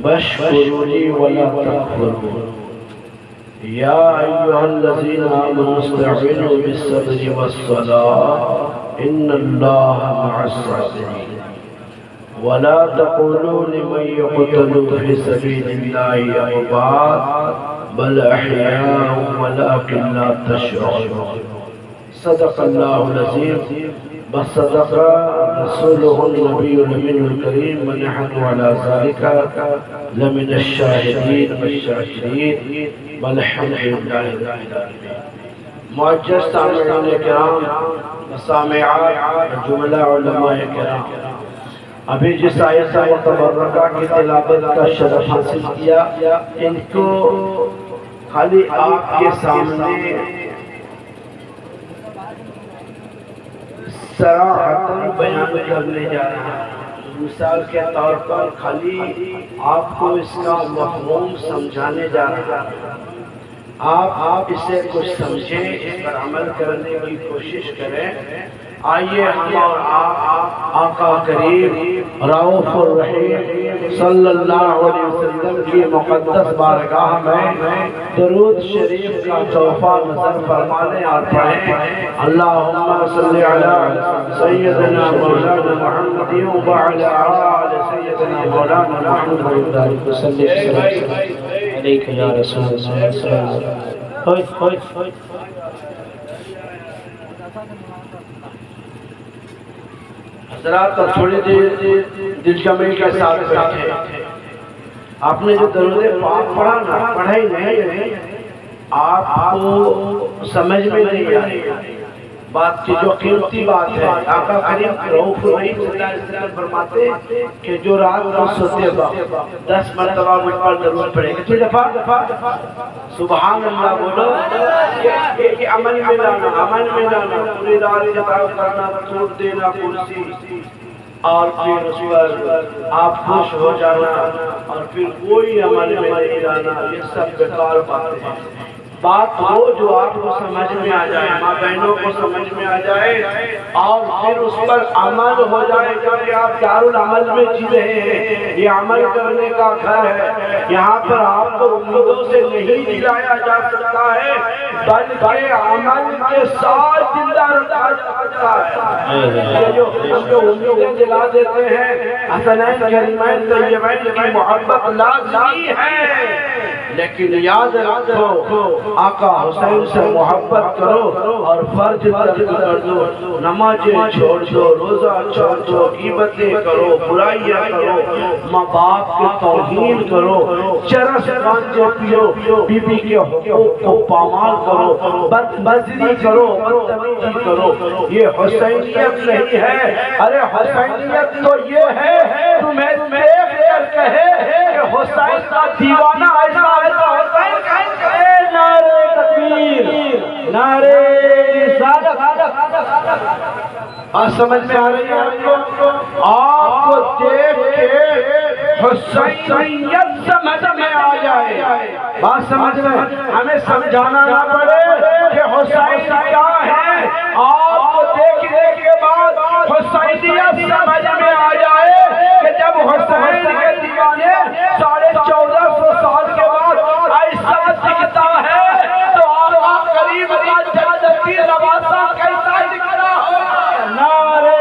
واشكروا ولا تكفروا يا أيها الذين آمنوا استعينوا بالصبر والصلاة إن الله مع الصابرين ولا تقولوا لمن يقتل في سبيل الله أموات بل أحياء ولكن لا تشعرون صدق الله العظيم وصدق رسوله النبي الأمين الكريم ونحن على ذلك لمن الشاهدين والشاكرين والحمد لله رب العالمين. معزز سامعین کرام وسامعات جملہ علماء کرام، ابھی جس آیت متبرکہ کی تلاوت کا شرف حاصل کیا، ان کو خالی آپ کے سامنے صراحتاً بیان کرنے جا رہا ہے. مثال کے طور پر خالی آپ کو اس کا مفہوم سمجھانے جا رہا ہے. آپ اسے کچھ سمجھیں، اس پر عمل کرنے کی کوشش کریں. آئیے ہم اور آپ آقا کریم رؤوف الرحیم صلی اللہ علیہ وسلم کی مقدس بارگاہ میں درود شریف کا تحفہ نظر فرمانے اور پڑھیں. اللہم صلی علی سیدنا مولانا محمد وعلی آل سیدنا مولانا محمد صلی اللہ علیہ یا رسول اللہ صلی اللہ علیہ وسلم. حضرات تھوڑی دیر دل جمعی کے ساتھ بیٹھے. آپ نے جو درود پاک پڑھا نا، پڑھا ہی نہیں، آپ کو سمجھ میں نہیں آئی بات کی جو قیمتی بات ہے. آقا کریم رؤوف الرحیم صلی اللہ علیہ وسلم فرماتے کہ جو رات کو سوتے وقت 10 مرتبہ مجھ پر درود پڑھے. کتنی دفعہ؟ سبحان اللہ بولو. یہ عمل میں لانا پوری رات کتاب کرنا، توڑ دینا کرسی، اور پھر اس پر آپ خوش ہو جانا، اور پھر کوئی عمل میں نہیں لانا، یہ سب بیکار باتیں ہیں. بات ہو جو آپ کو سمجھ میں آ جائے، ماں بہنوں کو سمجھ میں آ جائے، اور پھر اس پر عمل ہو جائے. کیونکہ آپ دارالعمل میں جی رہے ہیں، یہ عمل کرنے کا گھر ہے. یہاں پر آپ کو امیدوں سے نہیں جلایا جا سکتا ہے، بلکہ عمل کے ساتھ زندہ رکھا جا سکتا ہے. یہ جو امیدیں جلا دیتے ہیں، حسنین کریمین طیبین کی محبت لازمی ہے، لیکن یاد رکھو آقا حسین سے محبت کرو اور فرض ترک کر دو، نمازیں چھوڑ دو، روزہ چھوڑ دو، غیبتیں کرو، برائیاں کرو، ماں باپ کی توہین کرو، چرس گانجے پیو، بی بی کے حقوق کو پامال کرو، بدمزری کرو، بدتمیزی کرو. یہ حسینیت نہیں ہے. ارے حسینیت تو یہ ہے تمہیں دیکھ کر کہے کہ حسین کا دیوانہ ایسا ایسا حسین کہے. نعرہ تکبیر، نعرہ رسالت. آج سمجھ میں آ رہی ہے آپ کو؟ آپ کو دیکھ کے حسینیت سمجھ میں آ جائے. بات سمجھ میں ہمیں سمجھانا نہ پڑے کہ حسین کیا ہے. آپ کو دیکھنے کے بعد حسینیت سمجھ میں آ جائے کہ جب حسین کے دیوانے 1450 سال کے بعد ایسا دکھتا ہے تو آقا کریم کا جنتی نواسا کیسا دکھتا ہوگا. نعرہ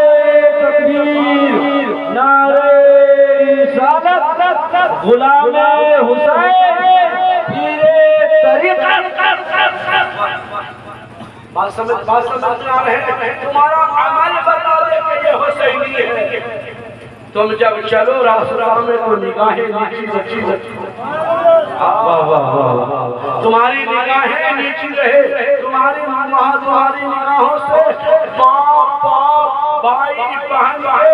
تکبیر، نعرہ رسالت، غلام حسین پیر طریقت. بات سمجھ میں آ رہے ہیں؟ تمہارا عمل بتا دے کہ یہ حسینی ہے. تم جب چلو راستہ میں تو نگاہیں نیچی رکھی رکھو. تمہاری نگاہیں نیچی رہے، تمہاری نگاہوں سے باپ بھائی بہن کے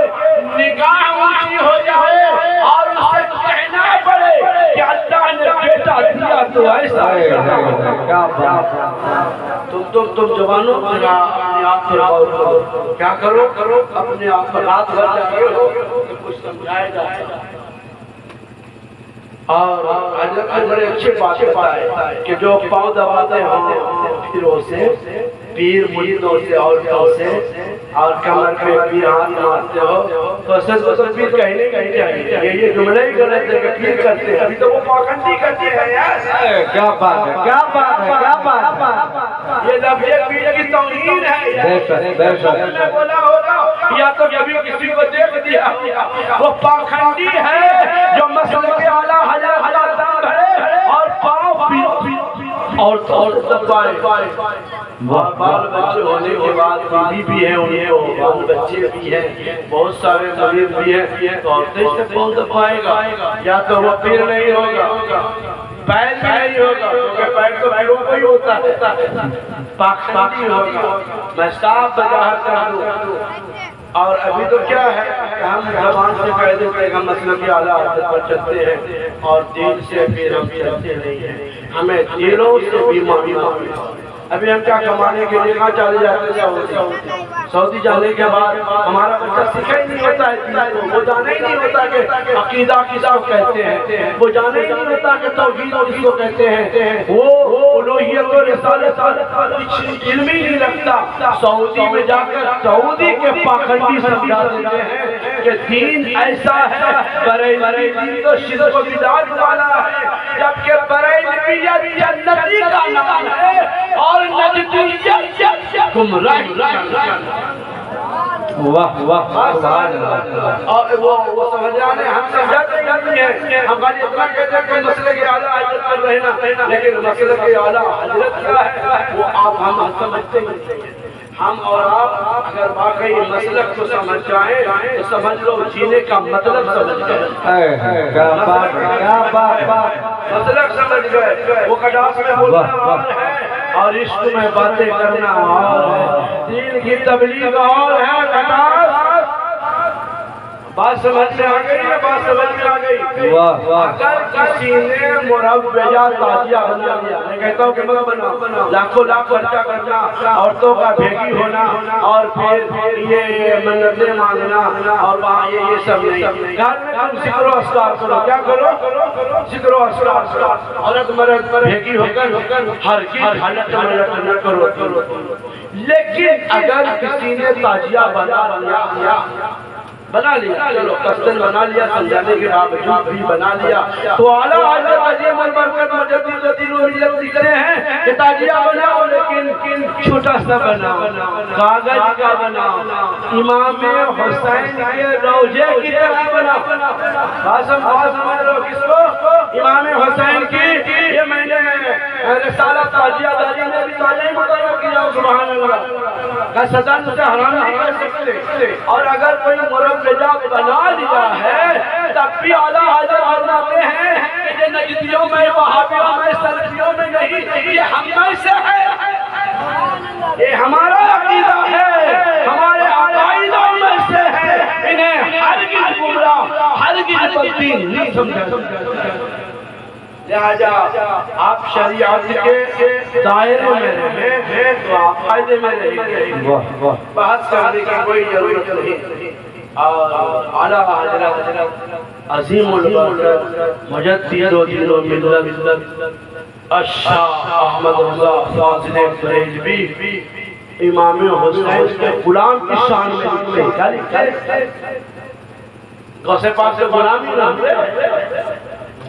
نگاہ اونچی ہو جائے اور اسے کہنا پڑے کہ اللہ نے بیٹا دیا تو ایسا ہے. کیا بات. تم جوانوں اپنے آپ پر غور کرو. کیا کرو؟ اپنے آپ پر رات بھر جاگے ہو کہ کچھ سمجھایا جائے. اور حضرت بڑے اچھے باتیں بتائے کہ جو پاؤں دباتے ہوں پھر اسے پیر مریدوں سے عورتوں سے اور کمر پہ پیر ہاتھ مارتے ہو تو اصل کو تو پیر کہنے چاہیے. یہ جملہ ہی غلط ہے کہ پیر کرتے ہیں. ابھی تو وہ پاکھنڈی کرتے ہیں یار. کیا بات ہے، کیا بات ہے، کیا بات ہے. یہ لفظ پیر کی توہین ہے. بے شک، بے شک. نے بولا ہوگا یا تو کبھی کسی کو دیکھ دیا وہ پاکھنڈی ہے جو مسلک اعلیٰ حضرت کا دم ہے اور پاؤں اور دبائے. بال بچے ہونے کے بعد بیوی بھی ہے ان کو، بال بچے بھی ہیں، بہت سارے مریض بھی ہیں، تو عورتیں سے کون دبائے گا؟ یا تو وہ پیر نہیں ہوگا، پیر بھی نہیں ہوگا کیونکہ پیر تو پیروں کو ہی ہوتا ہے، پاکھنڈی ہوگا. میں صاف وضاحت کر دوں. اور ابھی تو کیا ہے کہ ہم زبان سے کہہ دیتے ہیں ہم مسلک اعلیٰ حضرت پر چلتے ہیں اور دل سے پھر ہم چلتے نہیں ہیں. ہمیں دلوں سے بھی معافی مانگنی. ابھی ہم کیا کمانے کے لیے کہاں چلے جاتے ہیں؟ سعودی جانے کے بعد ہمارا بچہ سیکھا ہی نہیں ہوتا ہے، وہ جانا ہی نہیں ہوتا کہ عقیدہ کس کو کہتے ہیں، وہ جانا ہی نہیں ہوتا کہ توحید کس کو کہتے ہیں، وہ الوہیت و رسالت علم ہی نہیں رکھتا. سعودی میں جا کر سعودی کے پاکھنڈی سمجھا دیتے ہیں کہ دین ایسا ہے، بریلوی دین تو شرک و بدعت والا ہے، جبکہ بریلویت جنتی کا نام ہے اور نجدیت گمراہی. واہ واہ سبحان اللہ. اور وہ سمجھانے ہم سمجھاتے نہیں ہیں. ہم خالی اتنا کہتے ہیں کہ مسلک اعلیٰ حضرت پر رہنا، لیکن مسلک اعلیٰ حضرت کیا ہے وہ آپ ہم سمجھتے نہیں ہیں. ہم اور آپ اگر واقعی مسلک کو سمجھ جائیں تو سمجھ لو جینے کا مطلب سمجھ گئے. کیا بات ہے، کیا بات. مسلک سمجھ گئے. وہ کلاس میں بولنا اور ہے اور عشق میں باتیں کرنا اور ہے، دین کی تبلیغ اور ہے. کلاس بات سمجھ میں آ گئی ہے، بات سمجھ میں آ گئی. اگر کسی نے مربیہ تاجیہ بنا لیا، میں کہتا ہوں کہ مت بنا، لاکھوں لاکھ خرچہ کرنا، عورتوں کا بھیگی ہونا اور پھر یہ منتیں مانگنا اور وہاں یہ سب نہیں. گھر میں تم ذکر و اذکار کرو. کیا کرو؟ ذکر و اذکار. عورت مرد بھیگی ہو کر ہر کی حالت ملت نہ کرو. لیکن اگر کسی نے تاجیہ بنا لیا چلو قصدن بنا لیا، سمجھانے کے باوجود بھی بنا لیا، تو اعلیٰ حضرت عظیم البرکت مجدد الدین و ملت لکھتے ہیں کہ تاجیہ بناؤ لیکن چھوٹا سا بناؤ، کاغذ کا بناؤ، امام حسین کے روضے کی طرح بناؤ. بات سمجھ لو کس کو؟ امام حسین کی. یہ میں نے رسالہ تاجیہ داری میں بھی تاجیہ مطالعہ کیا. سبحان اللہ کا صدر سے حرام نہیں کر سکتے. اور اگر کوئی مربیہ بنا لیا ہے تب بھی اعلیٰ حضرت فرماتے ہیں کہ یہ نجدیوں میں، وہابیوں میں، سلفیوں میں نہیں، یہ ہم میں سے ہے. یہ ہمارا عقیدہ ہے، ہمارے عقائدوں میں سے ہے. انہیں ہرگز گمراہ، ہرگز بددین نہیں سمجھا. لہذا آپ شریعت کے دائرے میں رہیں تو آپ فائدے میں رہیں گے. بحث کرنے کی کوئی ضرورت نہیں. اور اعلیٰ حضرت عظیم البرکت مجدد الدین و ملت الشاہ احمد رضا فاضل بریلوی امام حسین کے غلام کی شان میں لکھتے ہیں. غوث پاک سے غلامی نہ ہوئے.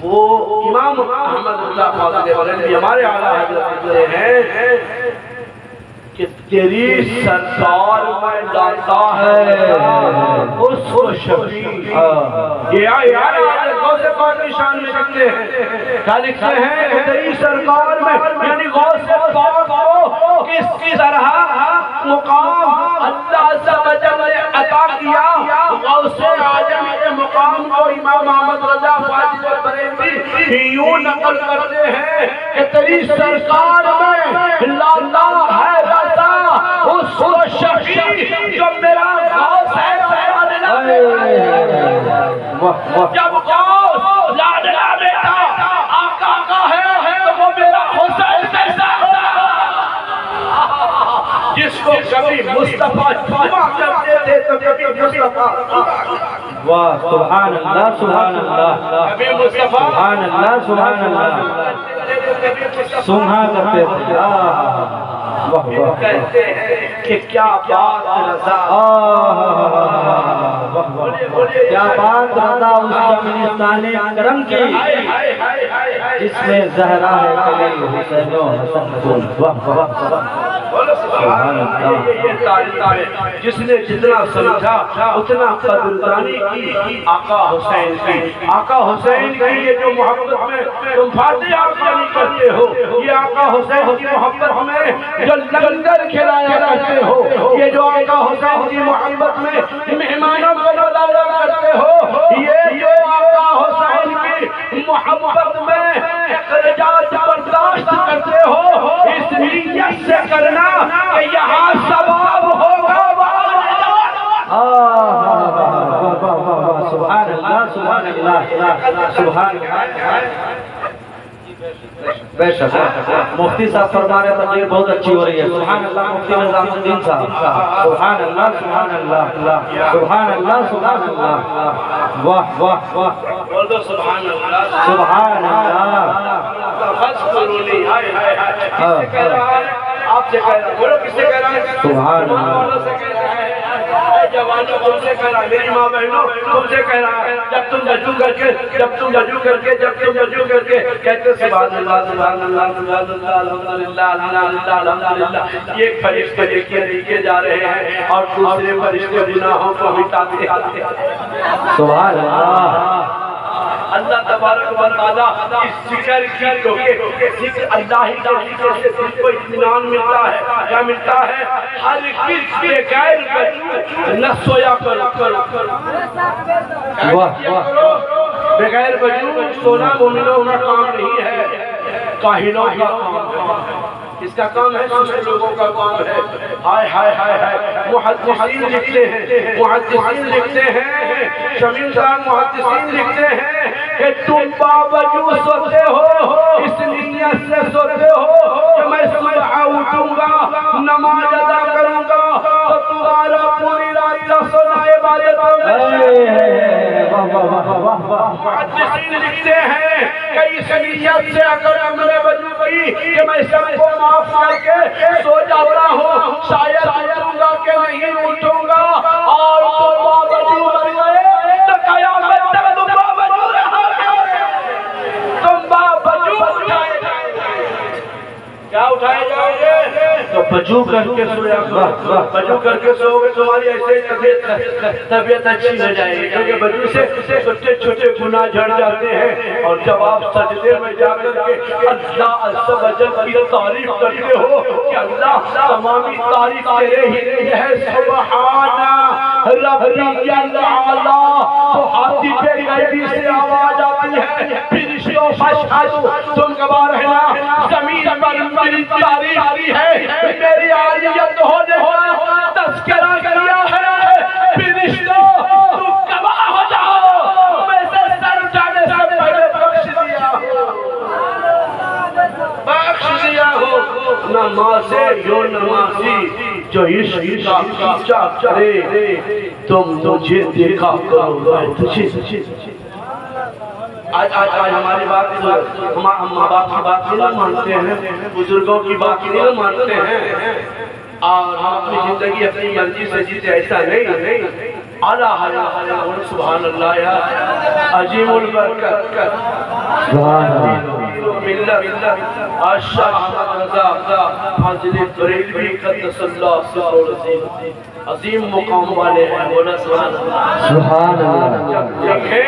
وہ امام احمد رضا فاضل بریلوی ہمارے اعلیٰ حضرت لکھتے ہیں کہ تیری سرکار میں لاتا ہے اس کو شفیع. یہ غوث پاک کی شان میں لکھتے ہیں. کیا لکھتے ہیں کہ تیری سرکار میں یعنی غوث پاک کو کس طرح مقام اللہ عز و جل نے عطا کیا. غوث اعظم کے مقام کو امام احمد رضا فاضل بریلوی یوں نقل کرتے ہیں کہ تیری سرکار میں لاتا ہے اس کو شفیع جو میرا غوث ہے. جب غوث لاڈلا بیٹا آقا کا ہے تو وہ میرا حسین کیسا ہوگا جس کو کبھی مصطفیٰ چھپا کرتے تھے تو کبھی مصطفیٰ. واہ سبحان اللہ، سبحان اللہ. کبھی مصطفیٰ سبحان اللہ، سبحان اللہ. سنہا کرتے تھے. کہتے ہیں کہ کیا بات رضا، کیا بات رضا اس شمنستان کرم کی جس میں زہرا ہے کلی حسین و حسن کن. یہ تعریف ہے جس نے جتنا سمجھا اتنا قدردانی کی آقا حسین کی. آقا حسین کی یہ جو محبت میں تم فاتحہ نہیں کرتے ہو، یہ آقا حسین کی محبت میں جو لنگر کھلایا کرتے ہو، یہ جو آقا حسین کی محبت میں مہمانوں کو نوازا کرتے ہو، یہ جو آقا حسین کی محبت میں اخراجات برداشت کرتے ہو، اس نیت سے کرنا کہ یہاں ثواب ہوگا. سبحان اللہ سبحان اللہ سبحان اللہ. بے شک مفتی صاحب فرما رہے تقریر بہت اچھی ہو رہی ہے. سبحان اللہ مفتی نظام الدین صاحب. سبحان اللہ سبحان اللہ سبحان اللہ سبحان اللہ. واہ واہ واہ بول دو سبحان اللہ سبحان اللہ. آپ سے کہہ رہا ہے، بولو کس سے کہہ رہا ہے؟ سبحان اللہ. جوانوں تم سے کہہ رہا ہے، میری ماں بہنوں تم سے کہہ رہا ہے. جب تم رجوع کر کے کہتے سبحان اللہ سبحان اللہ سبحان اللہ الحمدللہ الحمدللہ الحمدللہ، یہ فرشتے لکھے جا رہے ہیں اور دوسرے فرشتے گناہوں کو مٹاتے ہیں. سبحان اللہ. اللہ تبارک و تعالیٰ اس ذکر کی ذکر اللہ ہی کا ذکر سے دل کو اطمینان ملتا ہے. کیا ملتا ہے؟ ہر کس کے غیر نہ سویا کرو. بغیر وجود سونا مومنوں کا کام نہیں ہے، کاہنوں کا کام ہے. اس کا کام ہے، دوسرے لوگوں کا کام ہے. ہائے ہائے ہائے ہائے. محدثین لکھتے ہیں شمیم صاحب محدثین لکھتے ہیں کہ تم باوجود سوتے ہو، اس نیت سے سوتے ہو کہ میں صبح اٹھوں گا نماز ادا کروں گا تو تمہارا پوری رات کا سونا عبادت میں. محدثین لکھتے ہیں کہ اس نیت سے اگر امر وجود کی کہ میں سب کو معاف کر کے سو جاتا ہوں، شاید اٹھوں گا کہ نہیں اٹھوں گا، اور تم باوجود گئے تو قیامت تک تم باوجود رہا گے. تم باوجود اٹھائے جائیں گے. کیا اٹھائے جائیں گے؟ تو بجو کر کے سویا کرو. بجو کر کے سو گے تمہاری ایسے طبیعت اچھی ہو جائے گی، کیونکہ بجو سے چھوٹے چھوٹے گناہ جھڑ جاتے ہیں. اور جب آپ سجدے میں جا کر کے اللہ عز و جل کی تعریف کرتے ہو کہ اللہ تمامی تعریف تیرے ہی لیے ہے، سبحان ربی الاعلی، تو ہاتھی پہ غیبی سے آواز آتی ہے، فرشتوں فاشہدوا، تم گواہ رہنا زمین پر میری تعریف ہے، میری عالیت ہونے کا تذکرہ کیا ہے. فرشتوں تم گواہ ہو جاؤ، میں سے سر اٹھانے سے پہلے بخش دیا ہو. نمازے یو نمازی جو عشق کا پیچھا کرے، تم مجھے دیکھا کرو گے. آج ہماری بات ہم ماں باپ کی بات نہیں مانتے ہیں، بزرگوں کی بات نہیں مانتے ہیں، اور ہم اپنی زندگی اپنی مرضی سے جیتے. ایسا نہیں. سبحان اللہ یا عظیم البرکت شاہ احمد رضا فاضل بریلوی قدس اللہ سرور عظیم مقام والے ہیں. بولا سبحان اللہ. جب ہے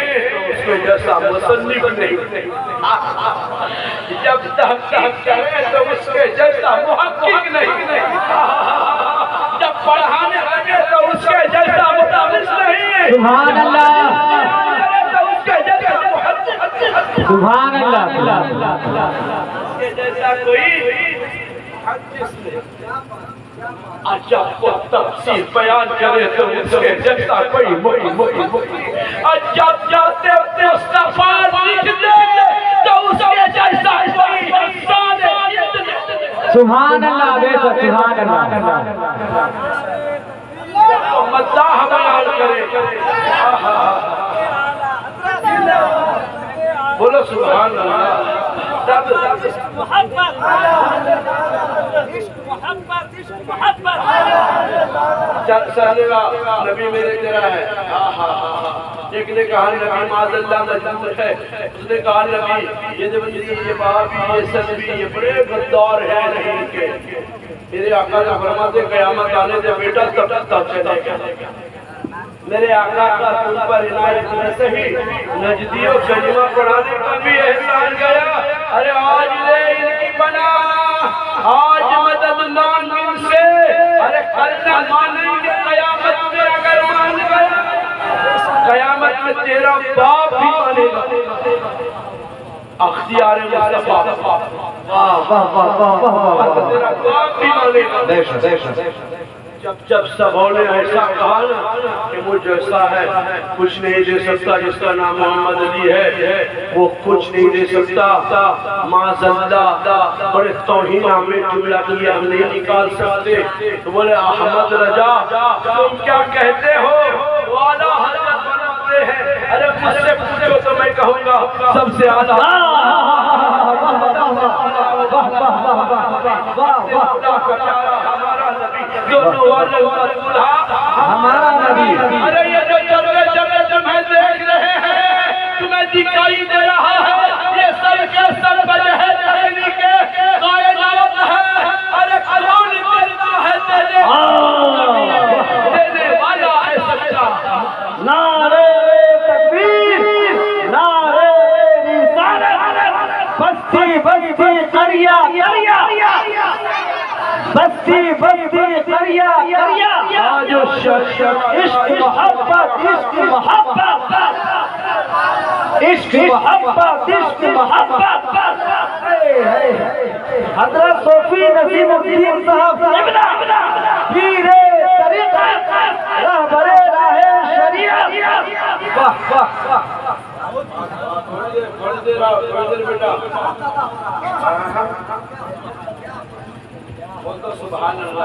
اس کے جیسا مصنف نہیں، جب تحقیق کرے تو اس کے جیسا محقق نہیں، جب پڑھانے لگے تو اس کے جیسا مدرس نہیں، سبحان اللہ تو اس کے جیسا محدث، سبحان اللہ. اس کے جیسا کوئی محدث نہیں. جب کو تفسیر بیان کرے تو اس کے جیسا کوئی جب جاتے مصطفیٰ لکھ دے تو اس کے جیسا کوئی انسان سبحان اللہ. بے شک سبحان اللہ. مداح بیان کرے. بولو سبحان اللہ. سب محبت عشق محبت عشق محبت چلے گا نبی میرے تیرا ہے ایک نے کہا نبی معاذ اللہ مجبور ہے اس نے کہا نبی یہ دیوبندی یہ بابی یہ سلفی یہ بڑے غدار ہیں نہیں کے میرے آقا نے فرماتے قیامت آنے سے بیٹا تب تک چلے گا میرے آقا کا تم پر عنایت نہ سہی نجدیوں کلمہ پڑھانے کا بھی احسان گیا ارے آج لے ان کی پناہ آج مدد مانگ ان سے ارے کل نہ مانیں گے قیامت میں اگر مان گیا قیامت میں تیرا باپ بھی مانے گا اختیار مصطفیٰ تیرا باپ بھی مانے گا جب سبوں نے ایسا کہا نا کہ مجھ جیسا ہے کچھ نہیں دے سکتا جس کا نام محمد علی ہے وہ کچھ نہیں دے سکتا معاذ اللہ بڑے توہین ہمیں جملہ کیا ہم نہیں نکال سکتے تو بولے احمد رجا تم کیا کہتے ہو والا حضرت بناتے ہیں ارے مجھ سے پوچھو تو میں کہوں گا سب سے اعلیٰ ہمارا نبی ارے یہ جو چلے چلے تمہیں دیکھ رہے ہیں تمہیں دکھائی دے رہا ہے یہ سر کے سر بجے ہے جہنی کے کائنات ہے ارے کلون کرتا ہے دینے والا ہے سچا نعرے تکبیر نعرے رسالت بستی بستی قریہ بستی بستی قریہ آج عشق محبت عشق محبت عشق محبت عشق محبت حضرت صوفی نظیم الدین صاحب پیر طریقت رہبر راہ شریعت واہ واہ تھوڑی دیر بیٹا بول تو سبحان اللہ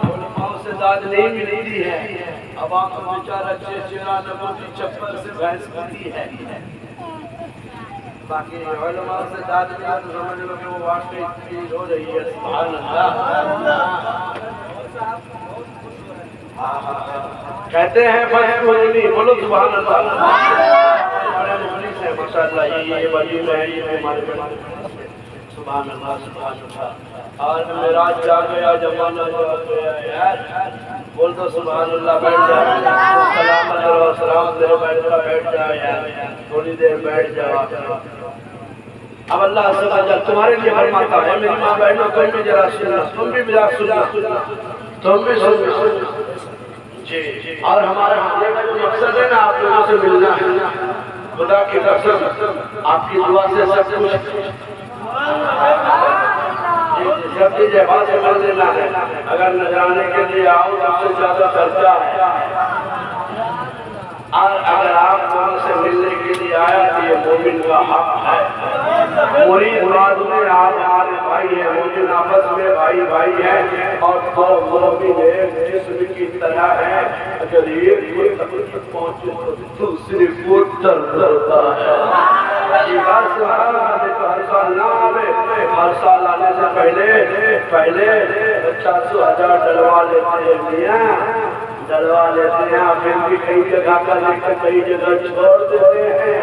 علماء سے داد نہیں ملتی ہے اب آپ کو بیچارہ چیرا نبوتی چپل سے بحث کرتی ہے باقی علماء سے داد ملا تو سمجھ لو کہ وہ واقعی چیز ہو رہی ہے سبحان اللہ کہتے ہیں بولو سبحان اللہ بڑے مخلص ہیں ماشاءاللہ یہ وجیب ہے یہ ہمارے سبحان اللہ سبحان اللہ آج معراج جا گیا زمانہ جا گیا یار بول تو سبحان اللہ بیٹھ جا سلام کرو سلام دے بیٹھ جا یار تھوڑی دیر بیٹھ جا اب اللہ عز و جل تمہارے لیے فرماتا ہے میری ماں بہنوں تم بھی ذرا سننا تم بھی ذرا سننا تم بھی سننا جی اور ہمارا جو مقصد ہے نا آپ لوگوں سے ملنا ہے خدا کی قسم آپ کی دعا سے سب کچھ سب کی جہاں سے مل لینا ہے اگر نظرانے کے لیے آؤ تو سے زیادہ خرچہ ہے اور اگر آپ لوگوں سے ملنے کے لیے آیا تو یہ مومن کا حق ہے مرید بعد میں آپ ہمارے بھائی ہیں مومن آپس میں بھائی بھائی ہیں اور مومن ایک جسم کی طرح ہے اگر ایک کو تکلیف پہنچے تو دوسرے کو درد ہوتا ہے ہر سال نہ آئے ہر سال آنے سے پہلے 400,000 ڈلوا لیتے ہیں ڈلوا لیتے ہیں پھر بھی کئی جگہ کا لے کر کئی جگہ چھوڑ دیتے ہیں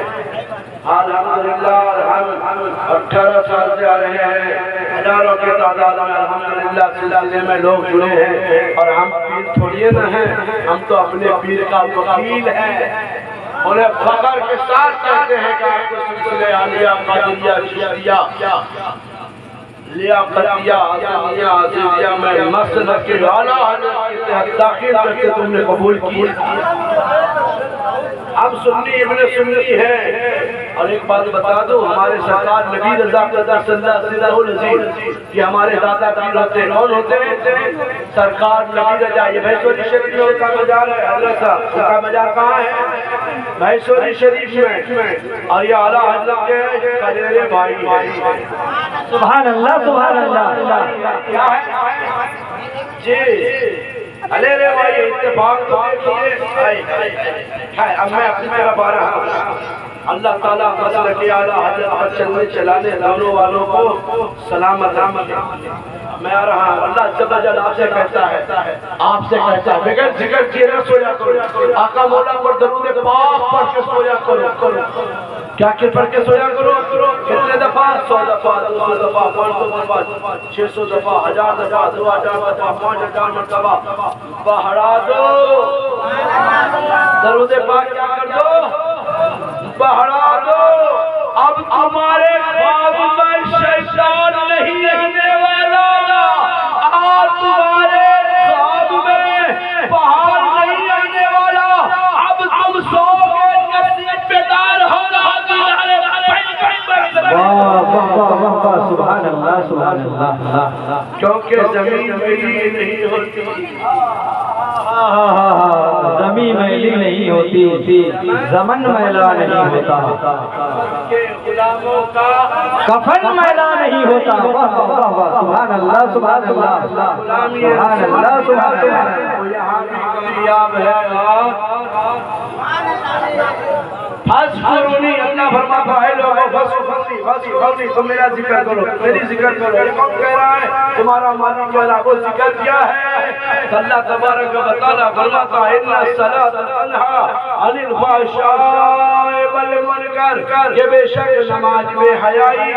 الحمدللہ ہم 18 سال سے آ رہے ہیں ہزاروں کے تعداد میں الحمدللہ سلسلے میں لوگ جڑے ہیں اور ہم پیر تھوڑی نہ ہیں ہم تو اپنے پیر کا وکیل ہیں انہیں فخر کے ساتھ کہتے ہیں کہ آپ کو سلسلے عالیہ قادریہ چشتیہ لیاقتیہ آسانیہ عزیزیہ میں مسلک کے اعلیٰ حضرت کے تحت داخل کر کے تم نے قبول کیا ہم سنی ابن سنی ہیں اور ایک بات بتا دو ہمارے سرکار نبی رضا قدر صلی اللہ علیہ وسلم یہ ہمارے دادا پیر ہوتے ہیں کون ہوتے ہیں سرکار نبی رضا یہ بھیسوری شریف میں ان کا مجال ہے حضرت صاحب ان کا مجال کہاں ہے بھیسوری شریف میں اور یہ اعلیٰ حضرت کے کلیرے بھائی ہیں سبحان اللہ سبحان اللہ کیا ہے جی علیہ رے بھائی اتفاق تو دیکھئے اب میں اپنی طرف آ رہا ہوں اللہ تعالیٰ مسلک اعلیٰ حضرت پر چلنے چلانے دونوں والوں کو سلامت رحمت میں آ رہا ہوں۔ اللہ عز و جل آپ سے کہتا ہے بغیر ذکر کیے نہ سویا کرو، آقا مولا پر درود پاک پڑھ کے سویا کرو۔ کیا پڑھ کے سویا کرو؟ کتنے دفعہ؟ 100 دفعہ، 200 دفعہ، 500 دفعہ، 600 دفعہ، 1000 دفعہ، 2000 دفعہ، 5000 مرتبہ بڑھا دو۔ درود پاک کیا کر دو؟ بڑھا دو۔ اب تمہارے خواب میں شیطان نہیں آنے والا، آج تمہارے خواب میں پہاڑ نہیں آنے والا۔ اب تم سو گے نصیب بیدار ہوگا۔ سبحان اللہ سبحان اللہ، کیونکہ زمین میلی نہیں ہوتی، زمین میلی نہیں ہوتی، زمن میلا نہیں ہوتا، غلاموں کا کفن میلا نہیں ہوتا۔ سبحان اللہ سبحان اللہ سبحان اللہ سبحان اللہ۔ یہاں بھی کامیاب ہے۔ فَاذْكُرُونِي، اللہ فرماتا ہے لوگوں فَاذْكُرُونِي، تم میرا ذکر کرو، میری ذکر کرو۔ یہ کون کہہ رہا ہے؟ تمہارا مالک جو ہے وہ ذکر کیا ہے؟ اللہ تبارک و تعالیٰ فرماتا ہے اِنَّ الصَّلَاةَ تَنْهَىٰ عَنِ الْفَحْشَاءِ وَالْمُنکَرِ، کہ بے شک نماز بے حیائی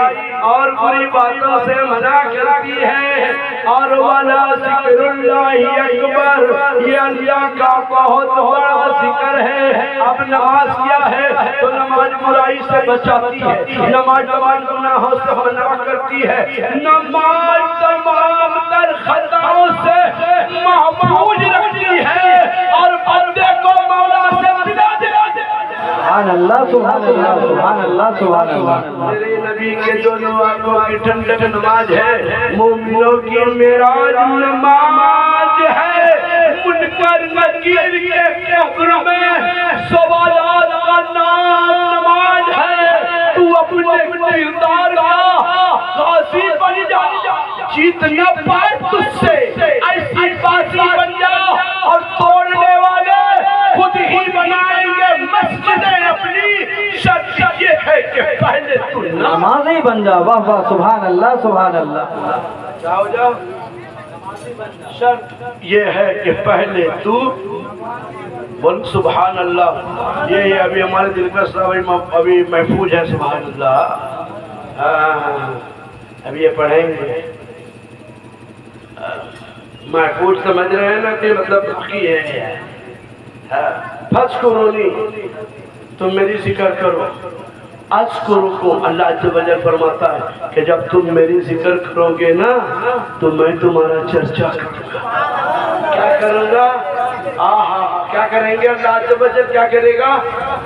اور بری باتوں سے منع کرتی ہے، اور وَلَا ذِکْرُ اللَّهِ اکبر، یہ اللہ کا بہت بڑا ذکر ہے۔ اب نماز کیا ہے؟ تو نماز برائی سے بچاتی ہے، نماز تمام گناہوں سے منع کرتی ہے، نماز تمام تر خطاؤں سے محفوظ رکھتی ہے، اور بندے کو مولا سے ملا دیتی ہے۔ سبحان اللہ سبحان اللہ سبحان اللہ سبحان اللہ۔ میرے نبی کے جو نمازوں کی ٹھنڈک نماز ہے، مومنوں کی معراج نماز ہے، منکر نکیر کے قبر میں سوالات کا نام نماز ہے۔ تو اپنے کردار کا غازی بن جا، جیت نہ پائے تجھ سے ایسی بازی بن جا، اور توڑنے والے خود ہی بنائیں گے مسجدیں اپنی۔ شرط یہ ہے کہ پہلے تو نمازی بن جا۔ واہ واہ سبحان اللہ سبحان اللہ۔ جاؤ جاؤ، شرط یہ ہے کہ پہلے تو بول سبحان اللہ۔ یہ ابھی ہمارے دل کا ابھی محفوظ ہے سبحان اللہ۔ ابھی یہ پڑھیں گے، محفوظ سمجھ رہے ہیں نا کہ مطلب کی ہے۔ فَاذْكُرُونِي، تم میری ذکر کرو، اذکرکم، اللہ عز و جل فرماتا ہے کہ جب تم میری ذکر کرو گے نا تو میں تمہارا چرچا کروں گا۔ کیا کروں گا؟ کیا کریں گے؟ اللہ عز و جل کیا کرے گا؟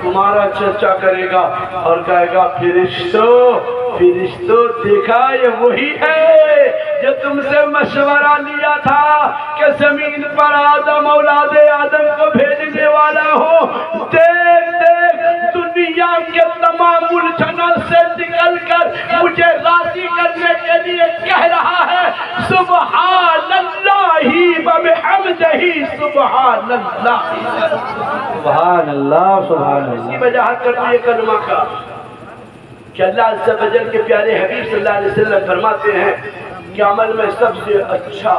تمہارا چرچا کرے گا، اور کہے گا فرشتوں دیکھا یہ وہی ہے جو تم سے مشورہ لیا تھا کہ زمین پر آدم اولاد آدم کو بھیجنے والا ہوں۔ دیکھ دیکھ دنیا کے تمام الجھنوں سے نکل کر مجھے راضی کرنے کے لیے کہہ رہا ہے سبحان اللہ و بحمدہ سبحان اللہ۔ سبحان اللہ سبحان اللہ۔ اسی وجاہت کرتا ہے یہ کلمہ کا کہ اللہ عز و جل کے پیارے حبیب صلی اللہ علیہ وسلم فرماتے ہیں کہ عمل میں سب سے اچھا،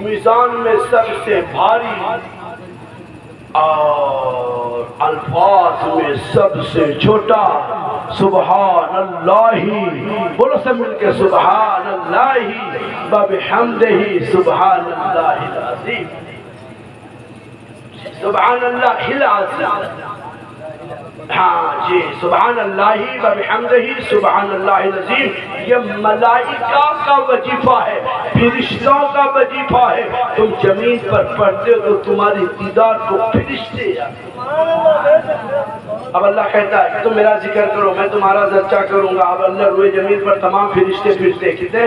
میزان میں سب سے بھاری، اور الفاظ میں سب سے چھوٹا سبحان اللہ۔ بولو سب مل کے سبحان اللہ و بحمدہ سبحان اللہ العظیم، سبحان اللہ العظیم۔ ہاں جی، سبحان اللہ و بحمدہ سبحان اللہ العظیم، یہ ملائکہ کا وظیفہ ہے، فرشتوں کا وظیفہ ہے۔ تم زمین پر پڑھتے ہو تو تمہاری دیدار کو فرشتے جاتے۔ اب اللہ کہتا ہے کہ تم میرا ذکر کرو، میں تمہارا چرچا کروں گا۔ اب اللہ روئے زمین پر تمام فرشتے پھرتے، کتنے؟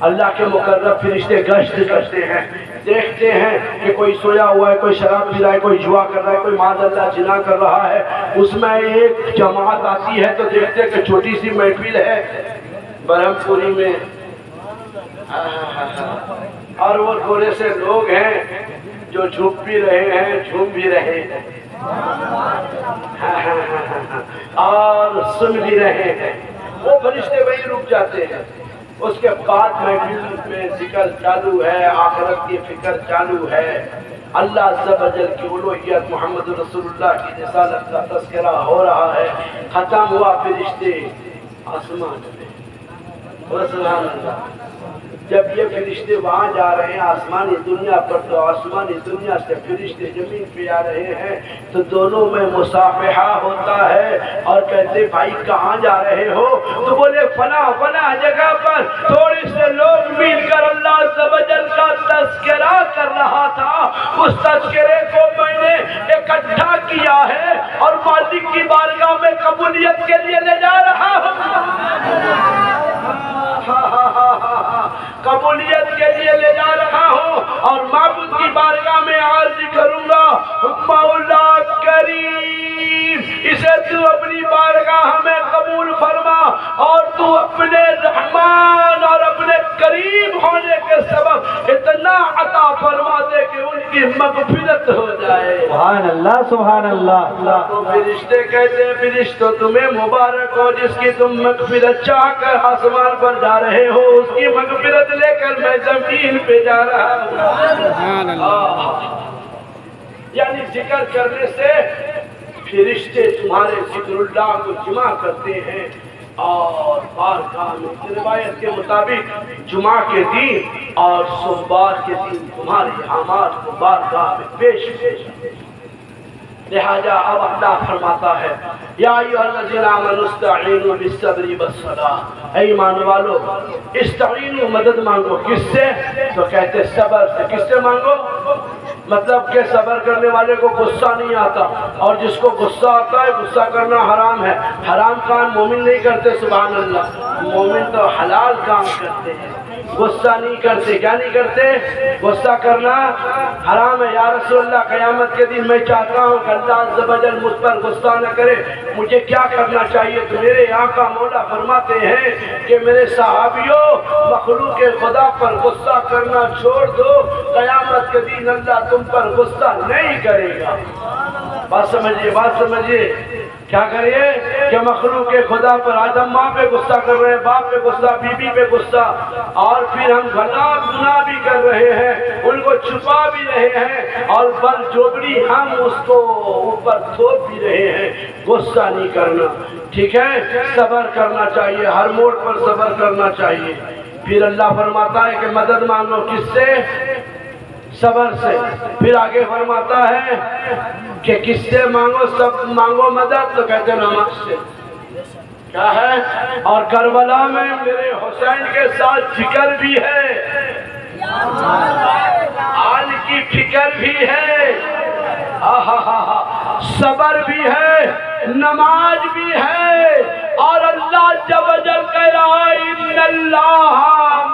اللہ کے مقرب فرشتے گشت کرتے ہیں، دیکھتے ہیں کہ کوئی سویا ہوا ہے، کوئی شراب پی رہا ہے، کوئی جوا کر رہا ہے، کوئی معاذ اللہ زنا کر رہا ہے۔ اس میں ایک جماعت آتی ہے تو دیکھتے ہیں کہ چھوٹی سی محفل ہے برہم پوری میں، اور وہ تھوڑے سے لوگ ہیں جو جھوم بھی رہے ہیں، جھوم بھی رہے ہیں۔ اور سن بھی رہے ہیں. وہ فرشتے وہیں رک جاتے ہیں. اس کے بعد محفل میں ذکر چالو ہے، آخرت کی فکر چالو ہے، اللہ عز و جل کی الوہیت، محمد رسول اللہ کی رسالت کا تذکرہ ہو رہا ہے. ختم ہوا، فرشتے آسمان میں. سبحان اللہ. جب یہ فرشتے وہاں جا رہے ہیں آسمانی دنیا پر، تو آسمانی دنیا سے فرشتے زمین پہ آ رہے ہیں، تو دونوں میں مصافحہ ہوتا ہے. اور کہتے بھائی کہاں جا رہے ہو؟ تو بولے فلاں فلاں جگہ پر تھوڑے سے لوگ مل کر اللہ عز و جل کا تذکرہ کر رہا تھا. اس تذکرے کو میں نے اکٹھا کیا ہے اور مالک کی بارگاہ میں قبولیت کے لیے لے جا رہا ہوں. قبولیت کے لیے لے جا رہا ہوں اور معبود کی بارگاہ میں عرض کروں گا مولا کریم اسے تو اپنی بارگاہ میں قبول فرما، اور تو اپنے رحمان اور اپنے کریم ہونے کے سبب اتنا عطا فرما دے کہ ان کی مغفرت ہو جائے. سبحان اللہ سبحان اللہ. تو فرشتے کہتے ہیں فرشتوں تمہیں مبارک ہو جس کی تم مغفرت چاہ کر آسمان پر جا رہے ہو، اس کی مغفرت لے کر میں زمین پہ جا رہا ہوں. یعنی ذکر کرنے سے فرشتے تمہارے ذکر اللہ کو جمع کرتے ہیں اور بارگاہ میں روایت کے مطابق جمعہ کے دن اور سوموار کے دن تمہارے اعمال کو بارگاہ میں پیش کرتے ہیں. لہذا اب اللہ فرماتا ہے یا ایھا الذین آمنوا استعینوا بالصبر والصلاۃ، اے ایمان والو استعینوا مدد مانگو. کس سے؟ تو کہتے صبر سے. کس سے مانگو؟ مطلب کہ صبر کرنے والے کو غصہ نہیں آتا، اور جس کو غصہ آتا ہے غصہ کرنا حرام ہے. حرام کام مومن نہیں کرتے. سبحان اللہ. مومن تو حلال کام کرتے ہیں، غصہ نہیں کرتے. کیا نہیں کرتے؟ غصہ کرنا حرام ہے. یا رسول اللہ قیامت کے دن میں چاہتا ہوں کہ اللہ عز و جل مجھ پر غصہ نہ کرے، مجھے کیا کرنا چاہیے؟ تو میرے آقا مولا فرماتے ہیں کہ میرے صحابیوں مخلوق خدا پر غصہ کرنا چھوڑ دو، قیامت کے دن اللہ تم پر غصہ نہیں کرے گا. بات سمجھیے بات سمجھیے. کیا کریے کہ مخلوق خدا پر آج ہم ماں پہ غصہ کر رہے ہیں، باپ پہ غصہ، بیوی پہ غصہ، اور پھر ہم گناہ بھی کر رہے ہیں، ان کو چھپا بھی رہے ہیں، اور بل جوبڑی ہم اس کو اوپر تھوپ بھی رہے ہیں. غصہ نہیں کرنا، ٹھیک ہے؟ صبر کرنا چاہیے، ہر موڑ پر صبر کرنا چاہیے. پھر اللہ فرماتا ہے کہ مدد مانگو. کس سے؟ صبر سے. پھر آگے فرماتا ہے کہ کس سے مانگو؟ سب مانگو مدد. تو کہتے نماز سے. کیا ہے؟ اور کربلا میں میرے حسین کے ساتھ فکر بھی ہے، آل کی فکر بھی ہے، صبر بھی ہے، نماز بھی ہے، اور اللہ جل جل کہہ رہا ہے ان اللہ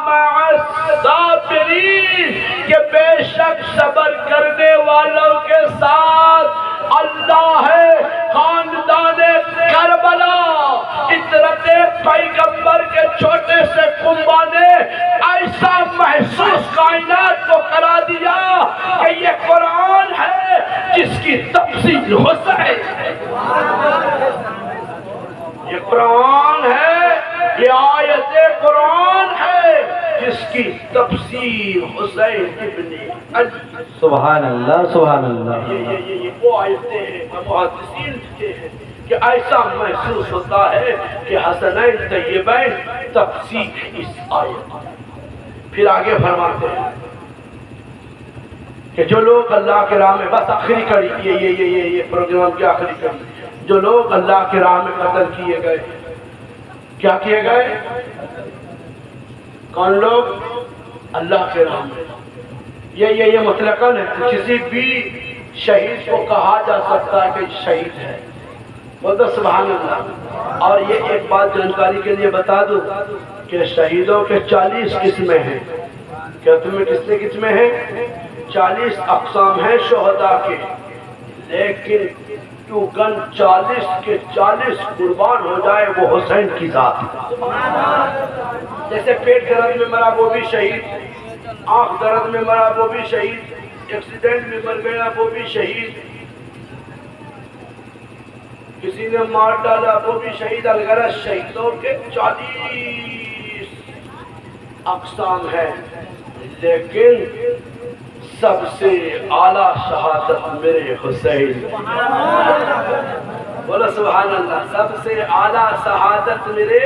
مع الصابرین، کہ بے شک صبر کرنے والوں کے ساتھ اللہ ہے. خاندان کربلا عطرت پیغمبر کے چھوٹے سے کنبہ نے ایسا محسوس کائنات کو کرا دیا کہ یہ قرآن ہے جس کی تفسیر حسین. یہ قرآن ہے، یہ آیت قرآن ہے جس کی تفسیر حسین ابن علی. سبحان اللہ سبحان اللہ. یہ وہ آیتیں ہیں محدثین لکھتے ہیں کہ ایسا محسوس ہوتا ہے کہ حسنین طیبین تفسیر اس آیت. پھر آگے فرماتے ہیں کہ جو لوگ اللہ کے راہ میں، بس آخری کڑی، یہ پروگرام کی آخری کڑی، جو لوگ اللہ کے راہ میں قتل کیے گئے. کیا کیے گئے؟ کون لوگ؟ اللہ کے راہ میں. یہ مطلقاً ہے، کسی بھی شہید کو کہا جا سکتا ہے کہ شہید ہے. بولو سبحان اللہ. اور یہ ایک بات جانکاری کے لیے بتا دوں کہ شہیدوں کے 40 قسمیں ہیں. کیا تمہیں کتنے قسمیں ہیں؟ 40 اقسام ہیں شہداء کے، لیکن تو گن 40 کے 40 قربان ہو جائے وہ حسین کی ذات. جیسے پیٹ درد میں مرا وہ بھی شہید، آنکھ درد میں مرا وہ بھی شہید، ایکسیڈنٹ میں مر گیا وہ بھی شہید، کسی نے مار ڈالا وہ بھی شہید. الغرض شہیدوں کے 40 اقسام ہیں، لیکن سب سے اعلیٰ شہادت میرے حسین. بولو سبحان اللہ. سب سے اعلیٰ شہادت میرے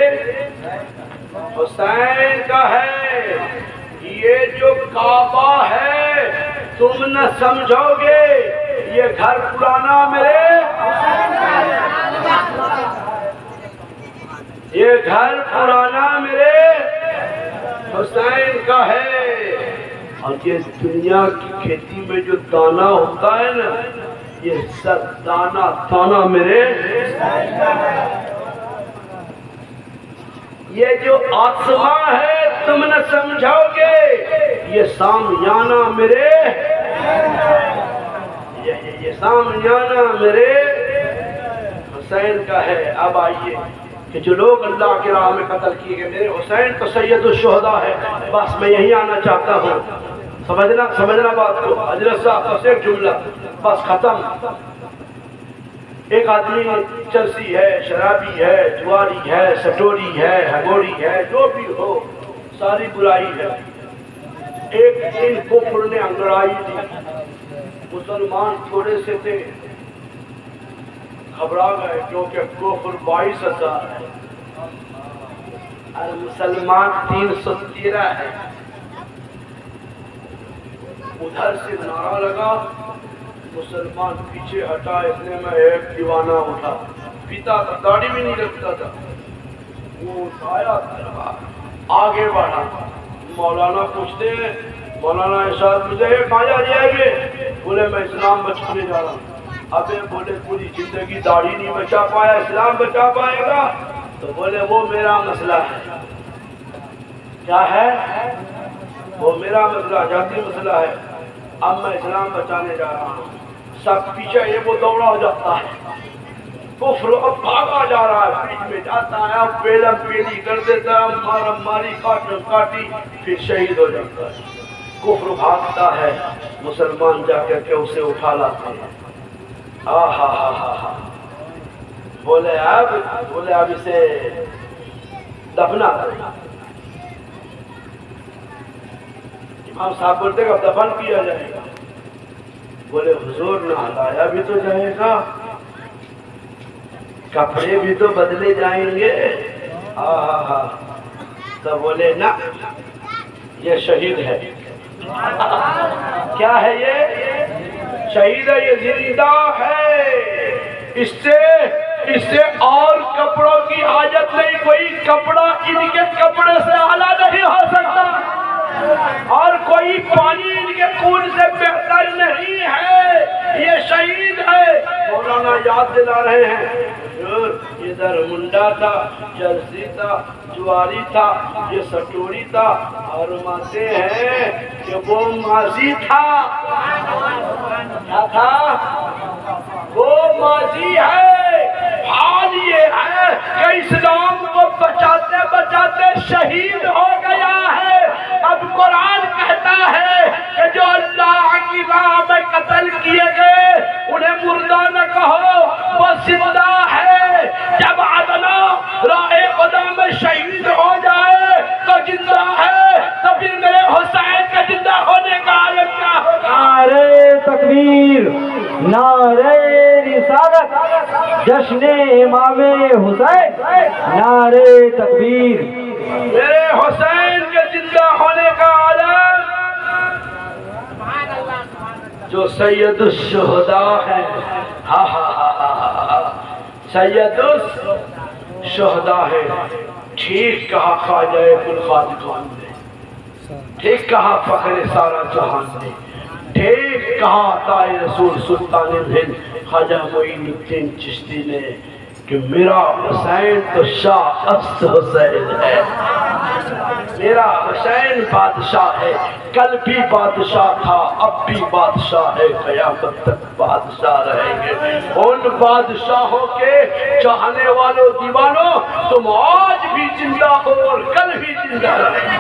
حسین کا ہے. یہ جو کعبہ ہے تم نہ سمجھو گے، یہ گھر پرانا میرے، یہ گھر پرانا میرے حسین کا ہے. اور یہ دنیا کی کھیتی میں جو دانا ہوتا ہے نا، یہ سب دانا دانا میرے حسین کا ہے. یہ جو آسمان ہے تم نہ سمجھو گے، یہ سامیانہ میرے، یہ سامیانہ میرے حسین کا ہے. اب آئیے کہ جو لوگ اللہ کی راہ میں قتل کیے گئے، میرے حسین تو سید الشہداء ہے. بس میں یہی آنا چاہتا ہوں. سمجھنا بات کو. حضرت صاحب بس ایک جملہ بس ختم. ایک آدمی چرسی ہے، شرابی ہے، جواری ہے، سٹوری ہے، ہگوڑی ہے، جو بھی ہو ساری برائی ہے. ایک دن کفر نے انگڑائی دی. مسلمان تھوڑے سے تھے، گھبرا گئے کیونکہ کفر 22,000 ہے اور مسلمان 313 ہے. ادھر سے نعرہ لگا، مسلمان پیچھے ہٹا. اتنے میں ایک دیوانہ اٹھا، پیتا تھا، داڑھی بھی نہیں رکھتا تھا. وہ اٹھایا تلوار، آگے بڑھا. مولانا پوچھتے ہیں، مولانا ارشاد مجھے کہاں جا رہے ہیں؟ بولے میں اسلام بچانے جا رہا ہوں. ابے بولے پوری زندگی داڑھی نہیں بچا پایا، اسلام بچا پائے گا؟ تو بولے وہ میرا مسئلہ ہے. کیا ہے؟ وہ میرا مسئلہ، ذاتی مسئلہ ہے. اب میں اسلام بچانے جا رہا ہوں. سب پیچھے یہ وہ دوڑا ہو جاتا ہے. کفر اب بھاگا جا رہا ہے، بیچ میں جاتا ہے، اب پیلم پیلی کر دیتا ہے، مارم ماری، کاٹم کاٹی، پھر شہید ہو جاتا ہے. کفر بھاگتا ہے، مسلمان جا کر کے اسے اٹھا لاتے ہیں. بولے اب اسے دفنا کریں. امام صاحب بولتے کہ اب دفن کیا جائے گا. بولے حضور نہلایا بھی تو جائے گا، کپڑے بھی تو بدلے جائیں گے. تو بولے نہ، یہ شہید ہے. کیا ہے یہ؟ شہید ہے، یہ زندہ ہے. اس سے اور کپڑوں کی حاجت نہیں. کوئی کپڑا ان کے کپڑے سے اعلیٰ نہیں ہو سکتا، اور کوئی پانی ان کے خون سے بہتر نہیں ہے. یہ شہید ہے. مولانا یاد دلا رہے ہیں، ادھر منڈا تھا، چرسی تھا، جواری تھا، یہ سٹوری تھا، اور مانتے ہیں کہ وہ ماضی تھا. کیا تھا؟ وہ ماضی ہے. حال یہ ہے کہ اسلام کو بچاتے بچاتے شہید ہو گیا ہے. اب قرآن کہتا ہے کہ جو اللہ کی راہ میں قتل کیے گئے انہیں مردہ نہ کہو، وہ زندہ ہے. جب ادنا راہ خدا میں شہید ہو جائے تو زندہ ہے. تو پھر میرے حسین کا زندہ ہونے کا عالم کیا ہوگا؟ نعرہ تکبیر، نعرہ رسالت، جشن امام حسین، نعرہ تکبیر. میرے حسین کے زندہ ہونے کا عالم جو سید الشہداء ہے. سید الشہداء ہے. ٹھیک کہا خواجہ ابوالقاسم خان نے، ٹھیک کہا فخر سارا جہان نے، ٹھیک کہا عطائے رسول سلطان ہند خواجہ معین الدین چشتی نے کہ میرا حسین تو شاہ افس حسین ہے. میرا حسین بادشاہ ہے، کل بھی بادشاہ تھا، اب بھی بادشاہ ہے، قیامت تک بادشاہ رہیں گے. ان بادشاہوں کے چاہنے والوں دیوانوں، تم آج بھی زندہ ہو اور کل بھی زندہ رہیں گے.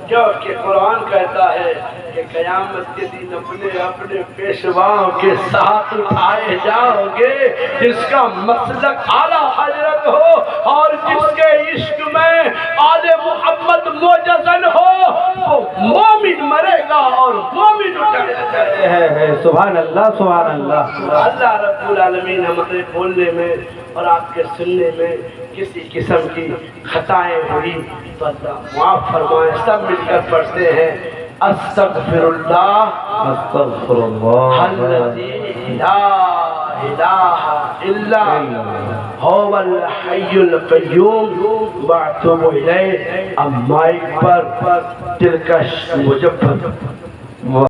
کیونکہ قرآن کہتا ہے کہ قیامت کے دن اپنے اپنے پیشواؤں کے ساتھ اٹھائے جاؤ گے، جس کا مسلک اعلیٰ حضرت ہو اور جس کے عشق میں آل محمد موجزن ہو، وہ مومن مرے گا اور مومن اٹھایا جائے گا۔ سبحان اللہ سبحان اللہ۔ اللہ رب العالمین ہمارے بولنے میں اور آپ کے سننے میں کسی قسم کی خطائیں ہوئی تو اللہ معاف فرمائے۔ سب مل کر پڑھتے ہیں استغفر اللہ استغفر اللہ الذی لا الہ الا هو الحی القیوم واتوب الیہ۔ اب مائک پر دلکش مجفر